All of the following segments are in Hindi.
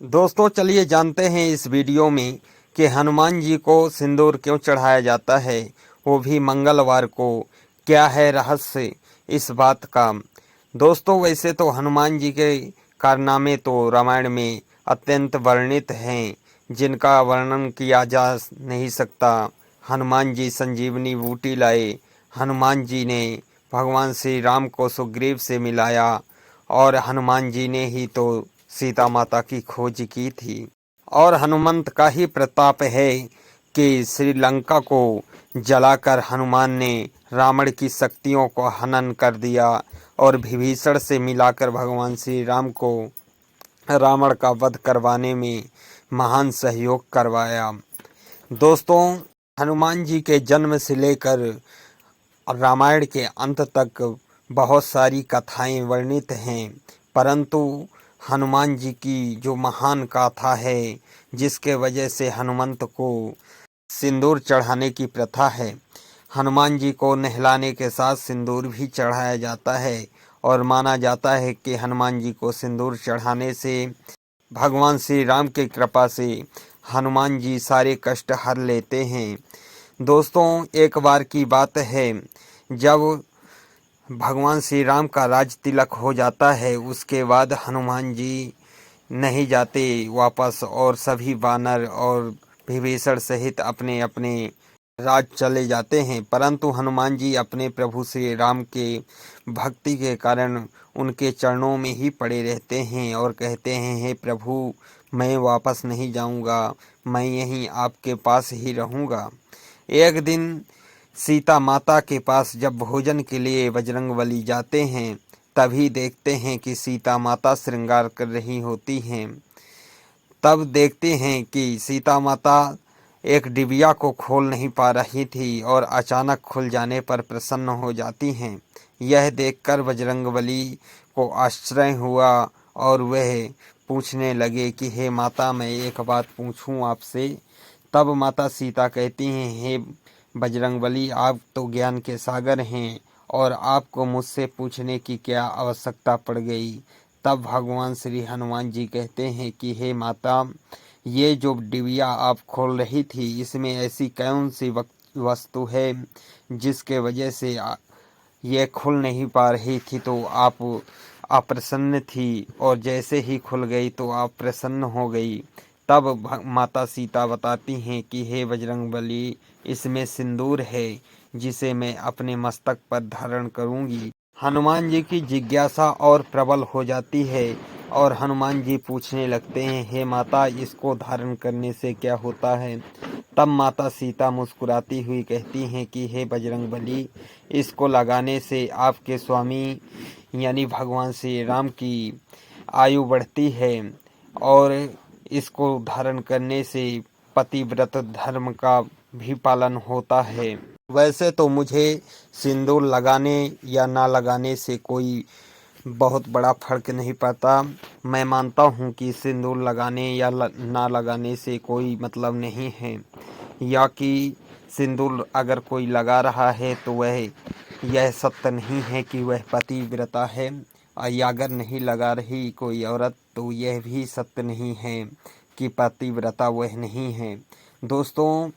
दोस्तों चलिए जानते हैं इस वीडियो में कि हनुमान जी को सिंदूर क्यों चढ़ाया जाता है, वो भी मंगलवार को। क्या है रहस्य इस बात का। दोस्तों वैसे तो हनुमान जी के कारनामे तो रामायण में अत्यंत वर्णित हैं, जिनका वर्णन किया जा नहीं सकता। हनुमान जी संजीवनी बूटी लाए, हनुमान जी ने भगवान श्री राम को सुग्रीव से मिलाया, और हनुमान जी ने ही तो सीता माता की खोज की थी। और हनुमंत का ही प्रताप है कि श्रीलंका को जलाकर हनुमान ने रावण की शक्तियों को हनन कर दिया और विभीषण से मिलाकर भगवान श्री राम को रावण का वध करवाने में महान सहयोग करवाया। दोस्तों हनुमान जी के जन्म से लेकर रामायण के अंत तक बहुत सारी कथाएं वर्णित हैं, परंतु हनुमान जी की जो महान गाथा है, जिसके वजह से हनुमंत को सिंदूर चढ़ाने की प्रथा है। हनुमान जी को नहलाने के साथ सिंदूर भी चढ़ाया जाता है और माना जाता है कि हनुमान जी को सिंदूर चढ़ाने से भगवान श्री राम की कृपा से हनुमान जी सारे कष्ट हर लेते हैं। दोस्तों एक बार की बात है, जब भगवान श्री राम का राज तिलक हो जाता है, उसके बाद हनुमान जी नहीं जाते वापस और सभी वानर और विभीषण सहित अपने अपने राज चले जाते हैं, परंतु हनुमान जी अपने प्रभु श्री राम के भक्ति के कारण उनके चरणों में ही पड़े रहते हैं और कहते हैं, हे प्रभु मैं वापस नहीं जाऊंगा, मैं यहीं आपके पास ही रहूंगा। एक दिन सीता माता के पास जब भोजन के लिए बजरंगबली जाते हैं, तभी देखते हैं कि सीता माता श्रृंगार कर रही होती हैं। तब देखते हैं कि सीता माता एक डिबिया को खोल नहीं पा रही थी और अचानक खुल जाने पर प्रसन्न हो जाती हैं। यह देखकर बजरंगबली को आश्चर्य हुआ और वह पूछने लगे कि हे माता मैं एक बात पूछूं आपसे। तब माता सीता कहती हैं, हे बजरंगबली आप तो ज्ञान के सागर हैं और आपको मुझसे पूछने की क्या आवश्यकता पड़ गई। तब भगवान श्री हनुमान जी कहते हैं कि हे माता, ये जो डिबिया आप खोल रही थी, इसमें ऐसी कौन सी वस्तु है जिसके वजह से ये खुल नहीं पा रही थी, तो आप अप्रसन्न थी और जैसे ही खुल गई तो आप प्रसन्न हो गई। तब माता सीता बताती हैं कि हे बजरंगबली, इसमें सिंदूर है जिसे मैं अपने मस्तक पर धारण करूंगी। हनुमान जी की जिज्ञासा और प्रबल हो जाती है और हनुमान जी पूछने लगते हैं, हे माता इसको धारण करने से क्या होता है। तब माता सीता मुस्कुराती हुई कहती हैं कि हे बजरंगबली, इसको लगाने से आपके स्वामी यानी भगवान श्री राम की आयु बढ़ती है और इसको धारण करने से पतिव्रत धर्म का भी पालन होता है। वैसे तो मुझे सिंदूर लगाने या ना लगाने से कोई बहुत बड़ा फर्क नहीं पड़ता। मैं मानता हूँ कि सिंदूर लगाने या ना लगाने से कोई मतलब नहीं है, या कि सिंदूर अगर कोई लगा रहा है तो वह यह सत्य नहीं है कि वह पतिव्रता है, और या अगर नहीं लगा रही कोई औरत तो यह भी सत्य नहीं है कि पतिव्रता वह नहीं है। दोस्तों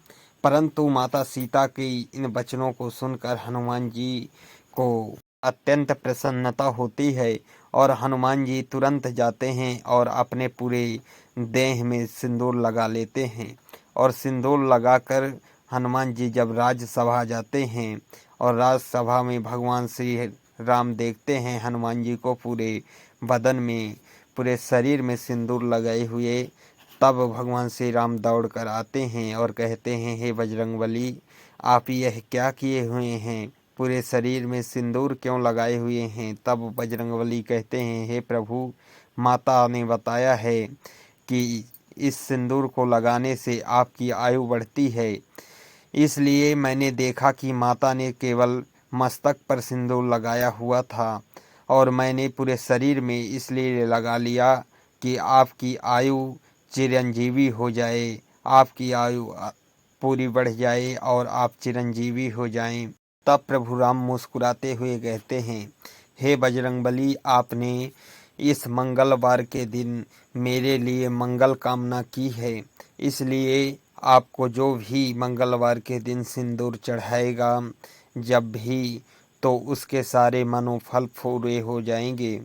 परंतु माता सीता की इन वचनों को सुनकर हनुमान जी को अत्यंत प्रसन्नता होती है और हनुमान जी तुरंत जाते हैं और अपने पूरे देह में सिंदूर लगा लेते हैं। और सिंदूर लगाकर हनुमान जी जब राजसभा जाते हैं और राजसभा में भगवान श्री राम देखते हैं हनुमान जी को पूरे बदन में, पूरे शरीर में सिंदूर लगाए हुए, तब भगवान श्री राम दौड़ कर आते हैं और कहते हैं, हे बजरंगबली आप यह क्या किए हुए हैं, पूरे शरीर में सिंदूर क्यों लगाए हुए हैं। तब बजरंगबली कहते हैं, हे प्रभु माता ने बताया है कि इस सिंदूर को लगाने से आपकी आयु बढ़ती है, इसलिए मैंने देखा कि माता ने केवल मस्तक पर सिंदूर लगाया हुआ था और मैंने पूरे शरीर में इसलिए लगा लिया कि आपकी आयु चिरंजीवी हो जाए, आपकी आयु पूरी बढ़ जाए और आप चिरंजीवी हो जाएं। तब प्रभु राम मुस्कुराते हुए कहते हैं, हे बजरंगबली आपने इस मंगलवार के दिन मेरे लिए मंगल कामना की है, इसलिए आपको जो भी मंगलवार के दिन सिंदूर चढ़ाएगा जब भी, तो उसके सारे मनोफल पूरे हो जाएंगे।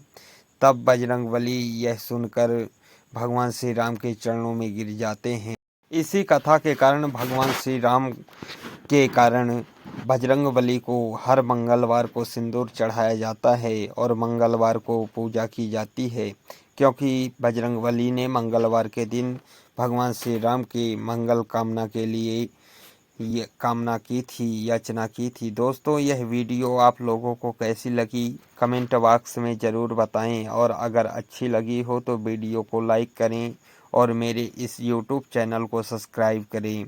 तब बजरंगबली यह सुनकर भगवान श्री राम के चरणों में गिर जाते हैं। इसी कथा के कारण भगवान श्री राम के कारण बजरंगबली को हर मंगलवार को सिंदूर चढ़ाया जाता है और मंगलवार को पूजा की जाती है, क्योंकि बजरंगबली ने मंगलवार के दिन भगवान श्री राम की मंगल कामना के लिए ये कामना की थी, याचना की थी। दोस्तों, यह वीडियो आप लोगों को कैसी लगी कमेंट बॉक्स में ज़रूर बताएं, और अगर अच्छी लगी हो तो वीडियो को लाइक करें और मेरे इस यूट्यूब चैनल को सब्सक्राइब करें।